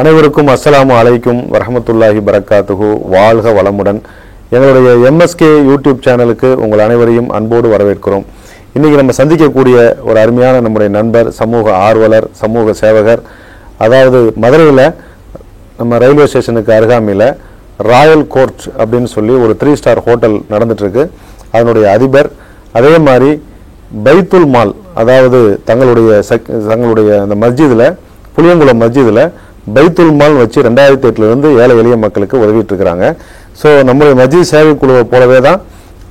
அனைவருக்கும் அஸ்ஸலாமு அலைக்கும் வரஹ்மத்துல்லாஹி பரக்காத்துஹு. வாழ்க வளமுடன். எங்களுடைய எம்எஸ்கே யூடியூப் சேனலுக்கு உங்கள் அனைவரையும் அன்போடு வரவேற்கிறோம். இன்றைக்கி நம்ம சந்திக்கக்கூடிய ஒரு அருமையான நம்முடைய நண்பர், சமூக ஆர்வலர், சமூக சேவகர். அதாவது மதுரையில் நம்ம ரயில்வே ஸ்டேஷனுக்கு அருகாமையில் ராயல் கோர்ட் அப்படின்னு சொல்லி ஒரு 3 ஸ்டார் ஹோட்டல் நடந்துகிட்ருக்கு. அதனுடைய அதிபர், அதே மாதிரி பைத்துல் மால், அதாவது தங்களுடைய அந்த மஸ்ஜிதில், புளியங்குளம் மஸ்ஜிதில் பைத்துல் மால் வச்சு 2008 ஏழை எளிய மக்களுக்கு உதவிட்டு இருக்கிறாங்க. ஸோ நம்முடைய மஸ்ஜித் சேவை குழுவை போலவே தான்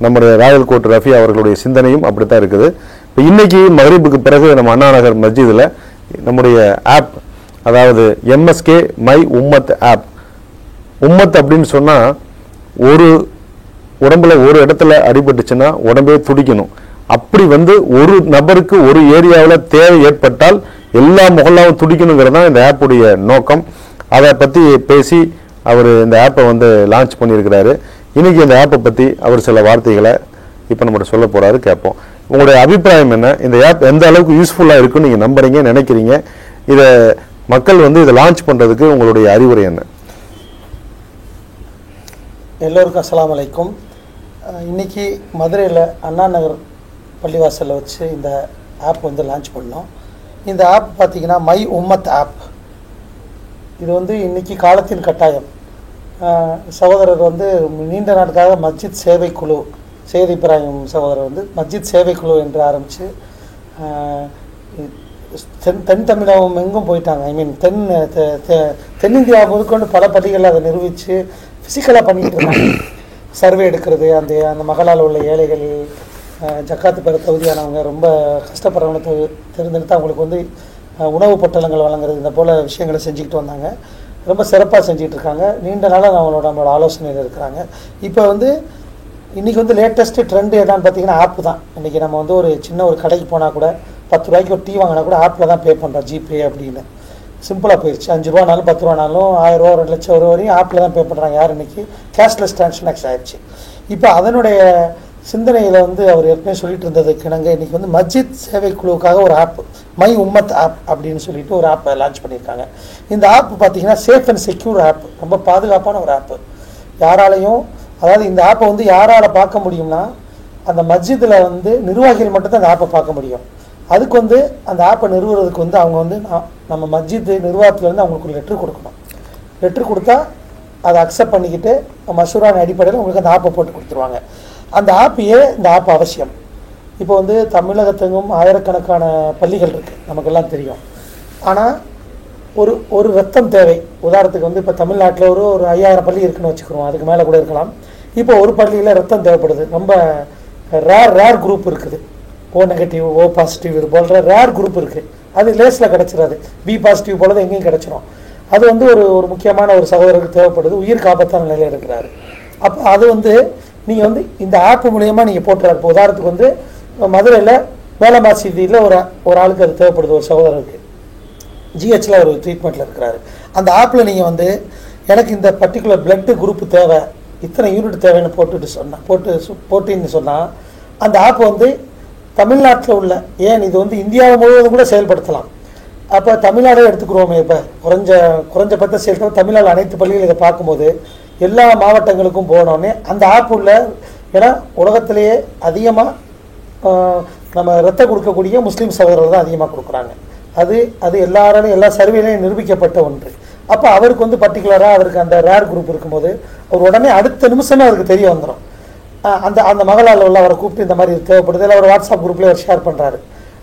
நம்முடைய ராயல் கோர்ட் ரஃபி அவர்களுடைய சிந்தனையும் அப்படித்தான் இருக்குது. இப்போ இன்னைக்கு மகரிபுக்கு பிறகு நம்ம அண்ணா நகர் மஸ்ஜிதில் நம்முடைய ஆப், அதாவது எம்எஸ்கே மை உம்மத் ஆப். உம்மத் அப்படின்னு சொன்னால் ஒரு உடம்புல ஒரு இடத்துல அடிபட்டுச்சுன்னா உடம்பே துடிக்கணும். அப்படி ஒரு நபருக்கு ஒரு ஏரியாவில் தேவை ஏற்பட்டால் எல்லா முகல்லாவும் துடிக்கணுங்கிறது தான் இந்த ஆப்புடைய நோக்கம். அதை பற்றி பேசி அவர் இந்த ஆப்பை லான்ச் பண்ணியிருக்கிறாரு. இன்றைக்கி இந்த ஆப்பை பற்றி அவர் சில வார்த்தைகளை இப்போ நம்மகிட்ட சொல்ல போகிறாரு, கேட்போம். உங்களுடைய அபிப்பிராயம் என்ன? இந்த ஆப் எந்த அளவுக்கு யூஸ்ஃபுல்லாக இருக்குன்னு நீங்கள் நம்புறீங்க, நினைக்கிறீங்க? இதை மக்கள் இதை லான்ச் பண்ணுறதுக்கு உங்களுடைய அறிவுரை என்ன? எல்லோருக்கும் அஸ்ஸலாமு அலைக்கும். இன்றைக்கி மதுரையில் அண்ணா நகர் பள்ளிவாசலில் வச்சு இந்த ஆப் லான்ச் பண்ணோம். இந்த ஆப் பார்த்திங்கன்னா மை உம்மத் ஆப். இது இன்றைக்கி காலத்தின் கட்டாயம். சகோதரர் நீண்ட நாட்காக மஸ்ஜித் சேவை குழு, சையத் இப்ராஹிம் சகோதரர் மஸ்ஜித் சேவை குழு என்று ஆரம்பித்து தென் தமிழகம் எங்கும் போயிட்டாங்க. தென்னிந்தியா முதற்கொண்டு பல பள்ளிகளில் அதை நிரூபித்து ஃபிசிக்கலாக பண்ணிக்கிட்டு இருக்காங்க. சர்வே எடுக்கிறது, அந்த மகளால் உள்ள ஏழைகள், ஜக்காத்து பெற தகுதியானவங்க, ரொம்ப கஷ்டப்படுறவங்க தெரிந்தெடுத்து அவங்களுக்கு உணவு பொட்டலங்கள் வழங்குறது, இந்த போல் விஷயங்களை செஞ்சுக்கிட்டு வந்தாங்க. ரொம்ப சிறப்பாக செஞ்சுக்கிட்டு இருக்காங்க. நீண்ட நாளாக நம்மளோட ஆலோசனையில் இருக்கிறாங்க. இப்போ இன்றைக்கி லேட்டஸ்ட்டு ட்ரெண்டு எதான்னு பார்த்தீங்கன்னா ஆப்பு தான். இன்றைக்கி நம்ம ஒரு சின்ன ஒரு கடைக்கு போனால் கூட 10 ரூபாய்க்கு ஒரு டீ வாங்கினா கூட ஆப்பில் தான் பே பண்ணுறோம். ஜிபே அப்படின்னு சிம்பிளாக போயிடுச்சு. 5 ரூபானாலும் 10 ரூபானாலும் 1000 ரூபா 2 லட்சம் வரையும் ஆப்பில் தான் பே பண்ணுறாங்க. யார் இன்றைக்கி கேஷ்லெஸ் டிரான்சாக்ஷன் ஆகிடுச்சு. இப்போ அதனுடைய சிந்தனையில் அவர் ஏற்கனவே சொல்லிட்டு இருந்ததுக்கு இணங்க இன்றைக்கி மஸ்ஜித் சேவை குழுவுக்காக ஒரு ஆப், மை உம்மத் ஆப் அப்படின்னு சொல்லிட்டு ஒரு ஆப்பை லான்ச் பண்ணியிருக்காங்க. இந்த ஆப் பார்த்திங்கன்னா சேஃப் அண்ட் செக்யூர் ஆப், ரொம்ப பாதுகாப்பான ஒரு ஆப்பு. யாராலையும், அதாவது இந்த ஆப்பை யாரால் பார்க்க முடியும்னா அந்த மஸ்ஜிதில் நிர்வாகிகள் மட்டும்தான் அந்த ஆப்பை பார்க்க முடியும். அதுக்கு அந்த ஆப்பை நிறுவுறதுக்கு அவங்க நம்ம மஸ்ஜித் நிர்வாகத்துலேருந்து அவங்களுக்கு ஒரு லெட்ரு கொடுக்கணும். லெட்ரு கொடுத்தா அதை அக்செப்ட் பண்ணிக்கிட்டு மசூரான அடிப்படையில் உங்களுக்கு அந்த ஆப்பை போட்டு கொடுத்துருவாங்க. அந்த ஆப்பையே இந்த ஆப் அவசியம். இப்போ தமிழகத்தெங்கும் ஆயிரக்கணக்கான பள்ளிகள் இருக்குது, நமக்கெல்லாம் தெரியும். ஆனால் ஒரு ரத்தம் தேவை. உதாரணத்துக்கு இப்போ தமிழ்நாட்டில் ஒரு 5000 பள்ளி இருக்குன்னு வச்சுக்கிறோம், அதுக்கு மேலே கூட இருக்கலாம். இப்போ ஒரு பள்ளியில் ரத்தம் தேவைப்படுது. ரொம்ப ரேர் குரூப் இருக்குது. ஓ நெகட்டிவ், ஓ பாசிட்டிவ், இது போன்ற ரேர் குரூப் இருக்குது. அது லேஸில் கிடச்சிடாது. பி பாசிட்டிவ் போல தான் எங்கேயும் கிடச்சிரும். அது ஒரு முக்கியமான ஒரு சகோதரருக்கு தேவைப்படுது, உயிர் காப்பாற்றான நிலையில் இருக்கிறாரு. அப்போ அது நீங்கள் இந்த ஆப் மூலயமா நீங்கள் போட்டுறாரு. இப்போ உதாரணத்துக்கு மதுரையில் மேலமாசிதியில் ஒரு ஆளுக்கு அது தேவைப்படுது, ஒரு சகோதரருக்கு ஜிஹெச்சில் ஒரு ட்ரீட்மெண்ட்டில் இருக்கிறாரு. அந்த ஆப்பில் நீங்கள் எனக்கு இந்த பர்டிகுலர் பிளட்டு குரூப்பு தேவை, இத்தனை யூனிட் தேவைன்னு போட்டின்னு சொன்னால் அந்த ஆப் தமிழ்நாட்டில் உள்ள, ஏன் இது இந்தியாவை முழுவதும் கூட செயல்படுத்தலாம். அப்போ தமிழ்நாடே எடுத்துக்கிறோமே, இப்போ குறைஞ்சபட்ச செயல்பட தமிழ்நாடு அனைத்து பள்ளிகளும் இதை பார்க்கும்போது எல்லா மாவட்டங்களுக்கும் போனோடனே அந்த ஆப் உள்ள, ஏன்னா உலகத்திலேயே அதிகமாக நம்ம ரத்தம் கொடுக்கக்கூடிய முஸ்லீம் சகோதரர்கள் தான் அதிகமாக கொடுக்குறாங்க. அது எல்லாராலையும் எல்லா சர்வேலையும் நிரூபிக்கப்பட்ட ஒன்று. அப்போ அவருக்கு பர்டிகுலராக அவருக்கு அந்த ரேர் குரூப் இருக்கும்போது அவர் உடனே அடுத்த நிமிஷமே அவருக்கு தெரிய வந்துடும். அந்த மகளால் உள்ள அவரை கூப்பிட்டு இந்த மாதிரி தேவைப்படுது, இல்லை அவர் வாட்ஸ்அப் குரூப்லேயே அவர் ஷேர் பண்ணுறாரு.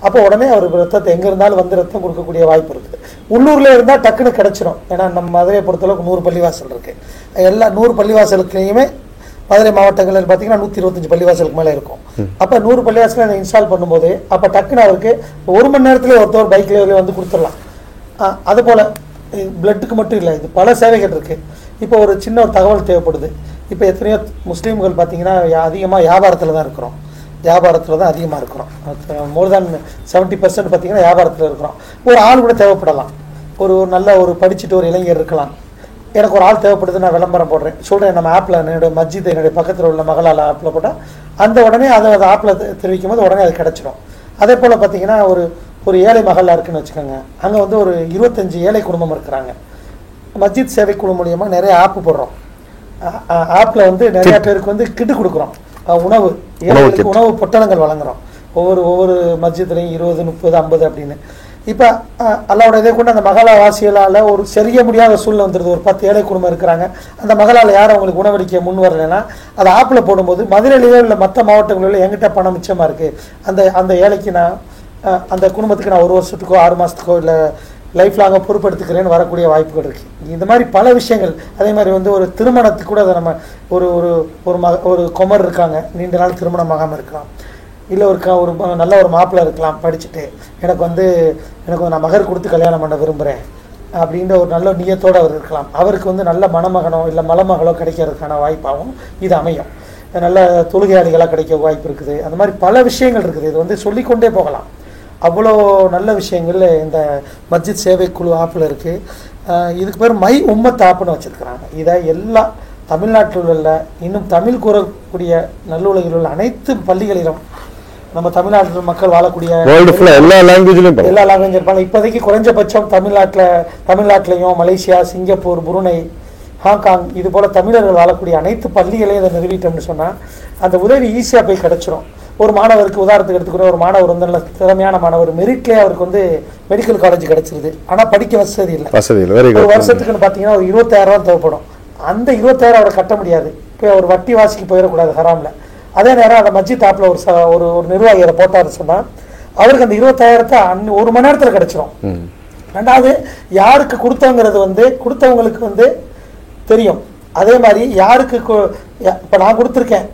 அப்போ உடனே அவர் ரத்தத்தை எங்கே இருந்தாலும் ரத்தம் கொடுக்கக்கூடிய வாய்ப்பு இருக்குது. உள்ளூரில் இருந்தால் டக்குன்னு கிடச்சிரும். ஏன்னா நம்ம மதுரையை பொறுத்தளவுக்கு 100 பள்ளிவாசல் இருக்குது. எல்லா 100 பள்ளிவாசலுக்குலையுமே மதுரை மாவட்டங்களில் பார்த்திங்கன்னா 125 பள்ளிவாசலுக்கு மேலே இருக்கும். அப்போ 100 பள்ளிவாசலை அதை இன்ஸ்டால் பண்ணும்போது அப்போ டக்குன்னு அவருக்கு 1 மணி நேரத்தில் ஒருத்தர் பைக்கில் கொடுத்துடலாம். அதுபோல் பிளட்டுக்கு மட்டும் இல்லை, இது பல சேவைகள் இருக்குது. இப்போ ஒரு சின்ன ஒரு தகவல் தேவைப்படுது. இப்போ எத்தனையோ முஸ்லீம்கள் பார்த்திங்கன்னா அதிகமாக வியாபாரத்தில் தான் இருக்கிறோம். அதிகமாக இருக்கிறோம். மோர் தேன் 70% பார்த்திங்கன்னா வியாபாரத்தில் இருக்கிறோம். ஒரு ஆள் கூட தேவைப்படலாம். ஒரு நல்ல ஒரு படிச்சுட்டு ஒரு இளைஞர் இருக்கலாம். எனக்கு ஒரு ஆள் தேவைப்படுது, நான் விளம்பரம் போடுறேன், சொல்கிறேன், நம்ம ஆப்பில் என்னுடைய மஸ்ஜித் என்னுடைய பக்கத்தில் உள்ள மகளால் ஆப்பில் போட்டால் அந்த உடனே அதை ஆப்பில் தெரிவிக்கும் போது உடனே அது கிடச்சிடும். அதே போல் பார்த்திங்கன்னா ஒரு ஏழை மகளாக இருக்குன்னு வச்சுக்கோங்க. அங்கே ஒரு 25 ஏழை குடும்பம் இருக்கிறாங்க. மஸ்ஜித் சேவைக்குழு மூலியமாக நிறைய ஆப் போடுறோம். ஆப்பில் வந்து நிறைய பேருக்கு வந்து கிட்டு கொடுக்குறோம், உணவு ஏழைகளுக்கு உணவு பொட்டலங்கள் வழங்குறோம். ஒவ்வொரு மஸ்ஜித்லையும் 20, 30, 50 அப்படின்னு. இப்போ அல்லாவோட இதை கொண்டு அந்த மகளா வாசிகளால் ஒரு செய்ய முடியாத சூழ்நிலை வந்துடுது. ஒரு 10 ஏழை குடும்பம் இருக்கிறாங்க, அந்த மகளால் யாரும் அவங்களுக்கு உணவளிக்க முன் வரலைன்னா அதை ஆப்பில் போடும்போது மதுரையிலேயோ இல்லை மற்ற மாவட்டங்களில் எங்கிட்ட பணம் மிச்சமாக இருக்குது, அந்த ஏழைக்கு நான் அந்த குடும்பத்துக்கு நான் 1 வருஷத்துக்கோ 6 மாதத்துக்கோ இல்லை லைஃப் லாங்காக பொறுப்பெடுத்துக்கிறேன்னு வரக்கூடிய வாய்ப்புகள் இருக்குது. இந்த மாதிரி பல விஷயங்கள். அதே மாதிரி வந்து ஒரு திருமணத்துக்கு கூட அதை நம்ம ஒரு குமர் இருக்காங்க, நீண்ட நாள் திருமணமாகாமல் இருக்கலாம், இல்லை ஒரு நல்ல ஒரு மாப்பிள்ளை இருக்கலாம் படிச்சுட்டு, எனக்கு நான் மகர் கொடுத்து கல்யாணம் பண்ண விரும்புகிறேன் அப்படின்ற ஒரு நல்ல நியத்தோடு அவர் இருக்கலாம். அவருக்கு வந்து நல்ல மணமகனோ இல்லை மலமகளோ கிடைக்கிறதுக்கான வாய்ப்பாகவும் இது அமையும். நல்ல தொழுகையாளிகளாக கிடைக்க வாய்ப்பு இருக்குது. அந்த மாதிரி பல விஷயங்கள் இருக்குது. இது வந்து சொல்லிக்கொண்டே போகலாம். அவ்வளோ நல்ல விஷயங்கள் இந்த மஸ்ஜித் சேவைக்குழு ஆப்பில் இருக்குது. இதுக்கு பேர் மை உம்மத் ஆப்புன்னு வச்சுருக்கிறாங்க. இதை எல்லா தமிழ்நாட்டில் உள்ள இன்னும் தமிழ் கூறக்கூடிய நல்லுலகில் உள்ள அனைத்து பள்ளிகளிலும் நம்ம தமிழ்நாட்டில் மக்கள் வாழக்கூடிய எல்லா லாங்குவேஜும் இருப்பாங்க. இப்போதைக்கு குறைஞ்சபட்சம் தமிழ்நாட்டிலையும் மலேசியா, சிங்கப்பூர், புருனை, ஹாங்காங் இது போல் தமிழர்கள் வாழக்கூடிய அனைத்து பள்ளிகளையும் இதை நிறுவிட்டோம்னு சொன்னால் அந்த உதவி ஈஸியாக போய் கிடச்சிரும். ஒரு மாணவருக்கு உதாரணத்துக்கு எடுத்துக்கிற ஒரு மாணவர் வந்து நல்ல திறமையான மாணவர், மெரிட்லேயே அவருக்கு வந்து மெடிக்கல் காலேஜ் கிடச்சிருது, ஆனால் படிக்க வசதி இல்லை. ஒரு வருஷத்துக்குன்னு பார்த்தீங்கன்னா ஒரு 20,000 தேவைப்படும். அந்த 20,000 அவரை கட்ட முடியாது. இப்போ ஒரு வட்டி வாசிக்கு போயிடக்கூடாது ஹராமில். அதே நேரம் அந்த மஸ்ஜித் ஆப்பில் ஒரு நிர்வாகி அதை போட்டார் சொன்னால் அவருக்கு அந்த 20,000 1 மணி நேரத்தில் கிடச்சிரும். ரெண்டாவது யாருக்கு கொடுத்தவங்கிறது வந்து கொடுத்தவங்களுக்கு வந்து தெரியும். அதே மாதிரி யாருக்கு இப்போ நான் கொடுத்துருக்கேன்,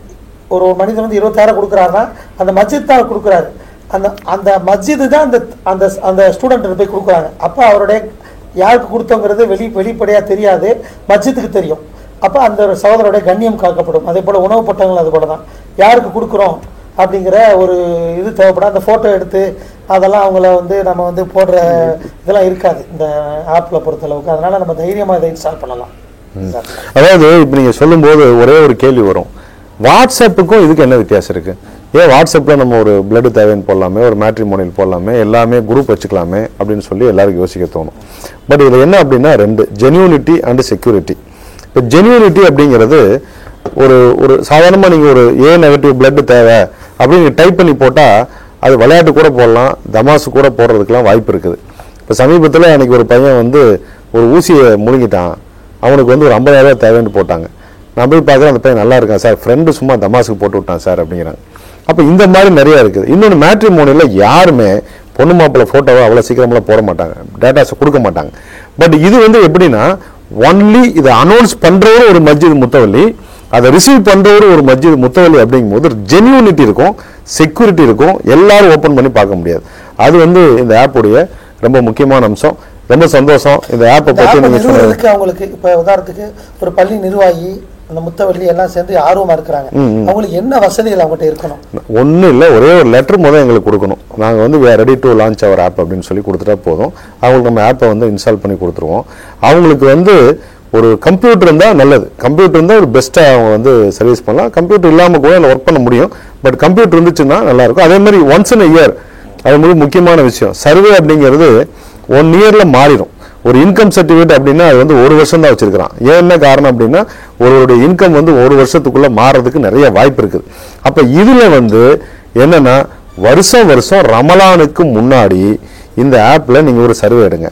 ஒரு மனிதன் வந்து 20,000 கொடுக்குறாருன்னா அந்த மஸ்ஜித் தான் கொடுக்குறாரு. அந்த மஸ்ஜிது தான் அந்த ஸ்டூடெண்ட் போய் கொடுக்குறாங்க. அப்போ அவருடைய யாருக்கு கொடுத்தோங்கிறது வெளிப்படையாக தெரியாது, மஸ்ஜித்துக்கு தெரியும். அப்போ அந்த சகோதரோடைய கண்ணியம் காக்கப்படும். அதே போல் உணவு பட்டங்கள் அது போல தான் யாருக்கு கொடுக்குறோம் அப்படிங்கிற ஒரு இது தேவைப்படும். அந்த ஃபோட்டோ எடுத்து அதெல்லாம் அவங்கள வந்து நம்ம வந்து போடுற இதெல்லாம் இருக்காது இந்த ஆப்பில் பொறுத்தளவுக்கு. அதனால் நம்ம தைரியமாக இதை இன்ஸ்டால் பண்ணலாம். அதாவது இப்போ நீங்கள் சொல்லும்போது ஒரே ஒரு கேள்வி வரும், வாட்ஸ்அப்புக்கும் இதுக்கு என்ன வித்தியாசம் இருக்குது? ஏன் வாட்ஸ்அப்பில் நம்ம ஒரு பிளட் தேவைன்னு போடலாமே, ஒரு மேட்ரிமோனியல் போடலாமே, எல்லாமே குரூப் வச்சுக்கலாமே அப்படின்னு சொல்லி எல்லாருக்கும் யோசிக்க தோணும். பட் இதில் என்ன அப்படின்னா 2 ஜென்யூனிட்டி அண்ட் செக்யூரிட்டி. இப்போ ஜென்யூனிட்டி அப்படிங்கிறது ஒரு சாதாரணமாக நீங்கள் ஒரு A- பிளட் தேவை அப்படின்னு டைப் பண்ணி போட்டால் அது விளையாட்டு கூட போடலாம், தமாசு கூட போடுறதுக்கெலாம் வாய்ப்பு இருக்குது. இப்போ சமீபத்தில் அன்றைக்கி ஒரு பையன் வந்து ஒரு ஊசியை முழுங்கிட்டான், அவனுக்கு வந்து ஒரு 50,000 தேவைன்னு போட்டாங்க. நான் போய் பார்க்குறேன், அந்த பையன் நல்லா இருக்கான் சார், ஃப்ரெண்டு சும்மா தமாசுக்கு போட்டு விட்டான் சார் அப்படிங்கிறாங்க. அப்போ இந்த மாதிரி நிறையா இருக்குது. இன்னொன்று மேட்ரிமோனியில் யாருமே பொண்ணு மாப்பிள்ளை ஃபோட்டோவை அவ்வளோ சீக்கிரமெல்லாம் போட மாட்டாங்க, டேட்டாஸை கொடுக்க மாட்டாங்க. பட் இது வந்து எப்படின்னா ஒன்லி இதை அனௌன்ஸ் பண்ணுறவரும் ஒரு மஸ்ஜித் முத்தவல்லி, அதை ரிசீவ் பண்ணுறவரும் ஒரு மஸ்ஜித் முத்தவல்லி அப்படிங்கும்போது ஒரு ஜென்யூனிட்டி இருக்கும், செக்யூரிட்டி இருக்கும், எல்லாரும் ஓப்பன் பண்ணி பார்க்க முடியாது. அது வந்து இந்த ஆப்புடைய ரொம்ப முக்கியமான அம்சம். ரொம்ப சந்தோஷம் இந்த ஆப்பை பற்றி நீங்கள் சொன்னதுக்கு. அவங்களுக்கு இப்போ உதாரணத்துக்கு ஒரு பள்ளி நிர்வாகி அந்த முத்தவள்ளி எல்லாம் சேர்ந்து ஆர்வமாக இருக்கிறாங்க, அவங்களுக்கு என்ன வசதிகள் அவங்ககிட்ட இருக்கணும்? ஒன்றும் இல்லை, ஒரே ஒரு லெட்டர் முதல் எங்களுக்கு கொடுக்கணும். நாங்கள் வந்து we are ready to launch our app அப்படின்னு சொல்லி கொடுத்துட்டா போதும். அவங்களுக்கு நம்ம ஆப்பை வந்து இன்ஸ்டால் பண்ணி கொடுத்துருவோம். அவங்களுக்கு வந்து ஒரு கம்ப்யூட்டர் இருந்தால் நல்லது, கம்ப்யூட்டர் இருந்தால் ஒரு பெஸ்ட்டாக அவங்க வந்து சர்வீஸ் பண்ணலாம். கம்ப்யூட்டர் இல்லாமல் கூட அதில் ஒர்க் பண்ண முடியும், பட் கம்ப்யூட்டர் இருந்துச்சுன்னா நல்லாயிருக்கும். அதே மாதிரி ஒன்ஸ் இன் இயர், அது மிக முக்கியமான விஷயம், சர்வே அப்படிங்கிறது 1 இயரில் மாறிடும். ஒரு இன்கம் சர்டிஃபிகேட் அப்படின்னா அது வந்து 1 வருஷம் தான் வச்சிருக்கிறான். ஏன் என்ன காரணம் அப்படின்னா ஒருவருடைய இன்கம் வந்து 1 வருஷத்துக்குள்ள மாறதுக்கு நிறைய வாய்ப்பு இருக்குது. அப்ப இதுல வந்து என்னன்னா வருஷம் ரமலானுக்கு முன்னாடி இந்த ஆப்ல நீங்க ஒரு சர்வே எடுங்க.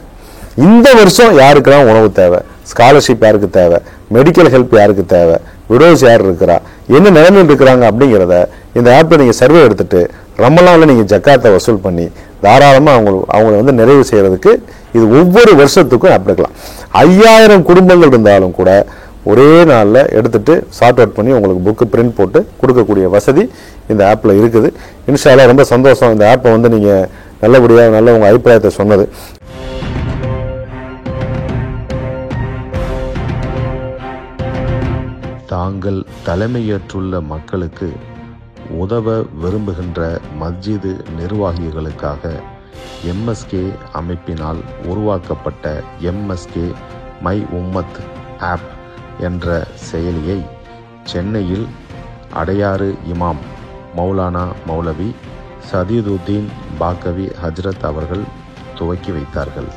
இந்த வருஷம் யாருக்கெல்லாம் உணவு தேவை, ஸ்காலர்ஷிப் யாருக்கு தேவை, மெடிக்கல் ஹெல்ப் யாருக்கு தேவை, விடோஸ் யார் இருக்கிறா, என்ன நிலைமையில் இருக்கிறாங்க அப்படிங்கிறத இந்த ஆப்ல நீங்க சர்வே எடுத்துட்டு ரமலான்ல நீங்க ஜக்காத்தை வசூல் பண்ணி தாராளமாக அவங்கள வந்து நிறைவு செய்யறதுக்கு இது ஒவ்வொரு வருஷத்துக்கும் ஆப் எடுக்கலாம். 5000 குடும்பங்கள் இருந்தாலும் கூட ஒரே நாளில் எடுத்துட்டு சார்ட் அவுட் பண்ணி உங்களுக்கு புக்கு பிரிண்ட் போட்டு கொடுக்கக்கூடிய வசதி இந்த ஆப்பில் இருக்குது. இன்ஷா அல்லாஹ் ரொம்ப சந்தோஷம் இந்த ஆப்பை வந்து நீங்கள் நல்லபடியாக நல்ல உங்கள் அபிப்பிராயத்தை சொன்னது. தாங்கள் தலைமையேற்றுள்ள மக்களுக்கு உதவ விரும்புகின்ற மஸ்ஜிது நிர்வாகிகளுக்காக எம்எஸ்கே அமைப்பினால் உருவாக்கப்பட்ட எம்எஸ்கே மை உம்மத் ஆப் என்ற செயலியை சென்னையில் அடையாறு இமாம் மௌலானா மௌலவி சதீதுத்தீன் பாக்கவி ஹஜ்ரத் அவர்கள் துவக்கி வைத்தார்கள்.